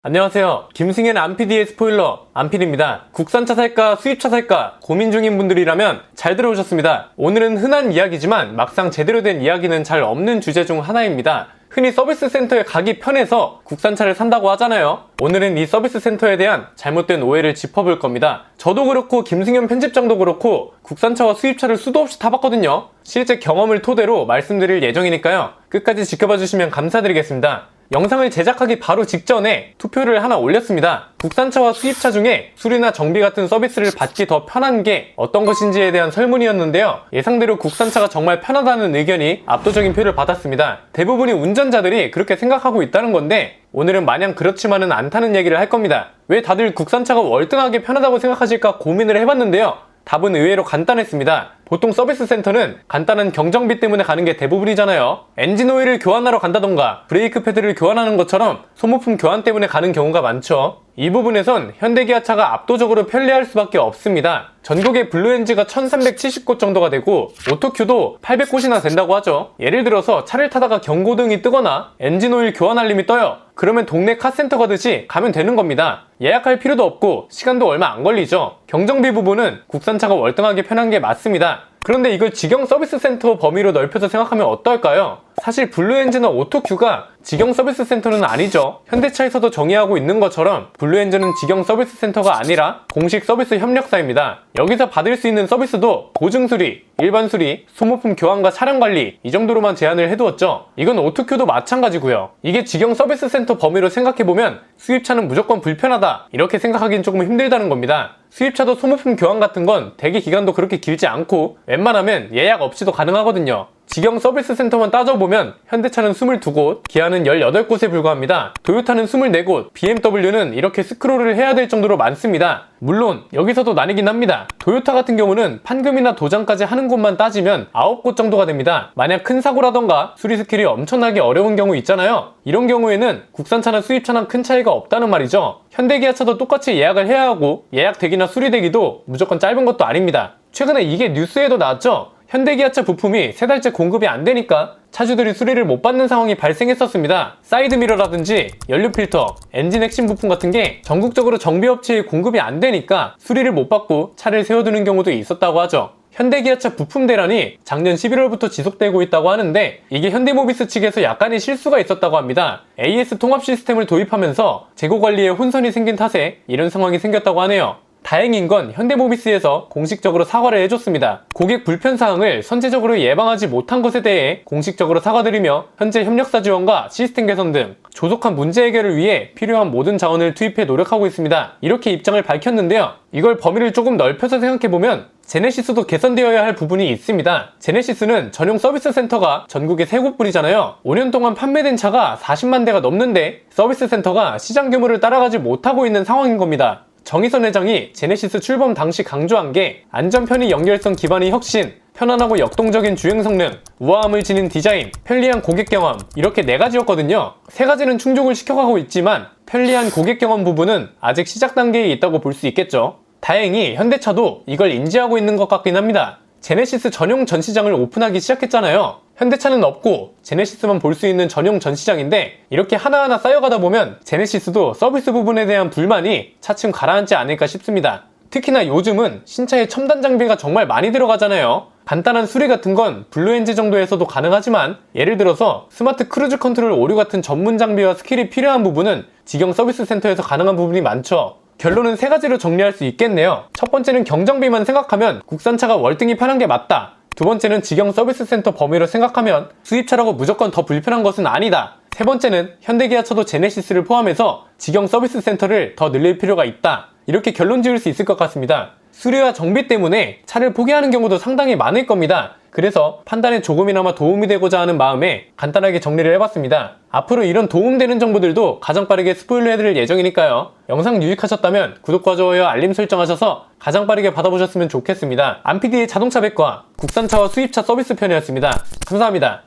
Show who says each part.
Speaker 1: 안녕하세요. 김승현 안PD의 스포일러 안PD입니다. 국산차 살까 수입차 살까 고민 중인 분들이라면 잘 들어오셨습니다. 오늘은 흔한 이야기지만 막상 제대로 된 이야기는 잘 없는 주제 중 하나입니다. 흔히 서비스 센터에 가기 편해서 국산차를 산다고 하잖아요. 오늘은 이 서비스 센터에 대한 잘못된 오해를 짚어볼 겁니다. 저도 그렇고 김승현 편집장도 그렇고 국산차와 수입차를 수도 없이 타봤거든요. 실제 경험을 토대로 말씀드릴 예정이니까요. 끝까지 지켜봐 주시면 감사드리겠습니다. 영상을 제작하기 바로 직전에 투표를 하나 올렸습니다. 국산차와 수입차 중에 수리나 정비 같은 서비스를 받기 더 편한 게 어떤 것인지에 대한 설문이었는데요. 예상대로 국산차가 정말 편하다는 의견이 압도적인 표를 받았습니다. 대부분이 운전자들이 그렇게 생각하고 있다는 건데 오늘은 마냥 그렇지만은 않다는 얘기를 할 겁니다. 왜 다들 국산차가 월등하게 편하다고 생각하실까 고민을 해봤는데요. 답은 의외로 간단했습니다. 보통 서비스 센터는 간단한 경정비 때문에 가는 게 대부분이잖아요. 엔진 오일을 교환하러 간다던가 브레이크 패드를 교환하는 것처럼 소모품 교환 때문에 가는 경우가 많죠. 이 부분에선 현대기아차가 압도적으로 편리할 수밖에 없습니다. 전국에 블루엔지가 1370곳 정도가 되고 오토큐도 800곳이나 된다고 하죠. 예를 들어서 차를 타다가 경고등이 뜨거나 엔진 오일 교환 알림이 떠요. 그러면 동네 카센터 가듯이 가면 되는 겁니다. 예약할 필요도 없고 시간도 얼마 안 걸리죠. 경정비 부분은 국산차가 월등하게 편한 게 맞습니다. 그런데 이걸 직영 서비스 센터 범위로 넓혀서 생각하면 어떨까요? 사실 블루엔진이나 오토큐가 직영 서비스 센터는 아니죠. 현대차에서도 정의하고 있는 것처럼 블루엔진은 직영 서비스 센터가 아니라 공식 서비스 협력사입니다. 여기서 받을 수 있는 서비스도 보증수리, 일반 수리, 소모품 교환과 차량 관리 이 정도로만 제한을 해두었죠. 이건 오토큐도 마찬가지고요. 이게 직영 서비스 센터 범위로 생각해보면 수입차는 무조건 불편하다 이렇게 생각하기는 조금 힘들다는 겁니다. 수입차도 소모품 교환 같은 건 대기 기간도 그렇게 길지 않고 웬만하면 예약 없이도 가능하거든요. 직영 서비스 센터만 따져보면 현대차는 22곳, 기아는 18곳에 불과합니다. 도요타는 24곳, BMW는 이렇게 스크롤을 해야 될 정도로 많습니다. 물론 여기서도 나뉘긴 합니다. 도요타 같은 경우는 판금이나 도장까지 하는 곳만 따지면 9곳 정도가 됩니다. 만약 큰 사고라던가 수리 스킬이 엄청나게 어려운 경우 있잖아요. 이런 경우에는 국산차나 수입차나 큰 차이가 없다는 말이죠. 현대기아차도 똑같이 예약을 해야 하고 예약되기나 수리되기도 무조건 짧은 것도 아닙니다. 최근에 이게 뉴스에도 나왔죠. 현대기아차 부품이 3달째 공급이 안 되니까 차주들이 수리를 못 받는 상황이 발생했었습니다. 사이드미러라든지 연료필터, 엔진 핵심 부품 같은 게 전국적으로 정비업체에 공급이 안 되니까 수리를 못 받고 차를 세워두는 경우도 있었다고 하죠. 현대기아차 부품 대란이 작년 11월부터 지속되고 있다고 하는데 이게 현대모비스 측에서 약간의 실수가 있었다고 합니다. AS 통합 시스템을 도입하면서 재고 관리에 혼선이 생긴 탓에 이런 상황이 생겼다고 하네요. 다행인 건 현대모비스에서 공식적으로 사과를 해줬습니다. 고객 불편사항을 선제적으로 예방하지 못한 것에 대해 공식적으로 사과드리며 현재 협력사 지원과 시스템 개선 등 조속한 문제 해결을 위해 필요한 모든 자원을 투입해 노력하고 있습니다. 이렇게 입장을 밝혔는데요. 이걸 범위를 조금 넓혀서 생각해보면 제네시스도 개선되어야 할 부분이 있습니다. 제네시스는 전용 서비스 센터가 전국에 3곳뿐이잖아요. 5년 동안 판매된 차가 40만 대가 넘는데 서비스 센터가 시장 규모를 따라가지 못하고 있는 상황인 겁니다. 정의선 회장이 제네시스 출범 당시 강조한 게 안전 편의 연결성 기반의 혁신, 편안하고 역동적인 주행 성능, 우아함을 지닌 디자인, 편리한 고객 경험 이렇게 4가지였거든요. 3가지는 충족을 시켜가고 있지만 편리한 고객 경험 부분은 아직 시작 단계에 있다고 볼 수 있겠죠. 다행히 현대차도 이걸 인지하고 있는 것 같긴 합니다. 제네시스 전용 전시장을 오픈하기 시작했잖아요. 현대차는 없고 제네시스만 볼 수 있는 전용 전시장인데 이렇게 하나하나 쌓여가다 보면 제네시스도 서비스 부분에 대한 불만이 차츰 가라앉지 않을까 싶습니다. 특히나 요즘은 신차에 첨단 장비가 정말 많이 들어가잖아요. 간단한 수리 같은 건 블루엔지 정도에서도 가능하지만 예를 들어서 스마트 크루즈 컨트롤 오류 같은 전문 장비와 스킬이 필요한 부분은 직영 서비스 센터에서 가능한 부분이 많죠. 결론은 3가지로 정리할 수 있겠네요. 첫 번째는 경정비만 생각하면 국산차가 월등히 편한 게 맞다. 두 번째는 직영 서비스 센터 범위로 생각하면 수입차라고 무조건 더 불편한 것은 아니다. 세 번째는 현대기아차도 제네시스를 포함해서 직영 서비스 센터를 더 늘릴 필요가 있다. 이렇게 결론 지을 수 있을 것 같습니다. 수리와 정비 때문에 차를 포기하는 경우도 상당히 많을 겁니다. 그래서 판단에 조금이나마 도움이 되고자 하는 마음에 간단하게 정리를 해봤습니다. 앞으로 이런 도움되는 정보들도 가장 빠르게 스포일러 해드릴 예정이니까요. 영상 유익하셨다면 구독과 좋아요, 알림 설정하셔서 가장 빠르게 받아보셨으면 좋겠습니다. 안PD의 자동차 백과 국산차와 수입차 서비스 편이었습니다. 감사합니다.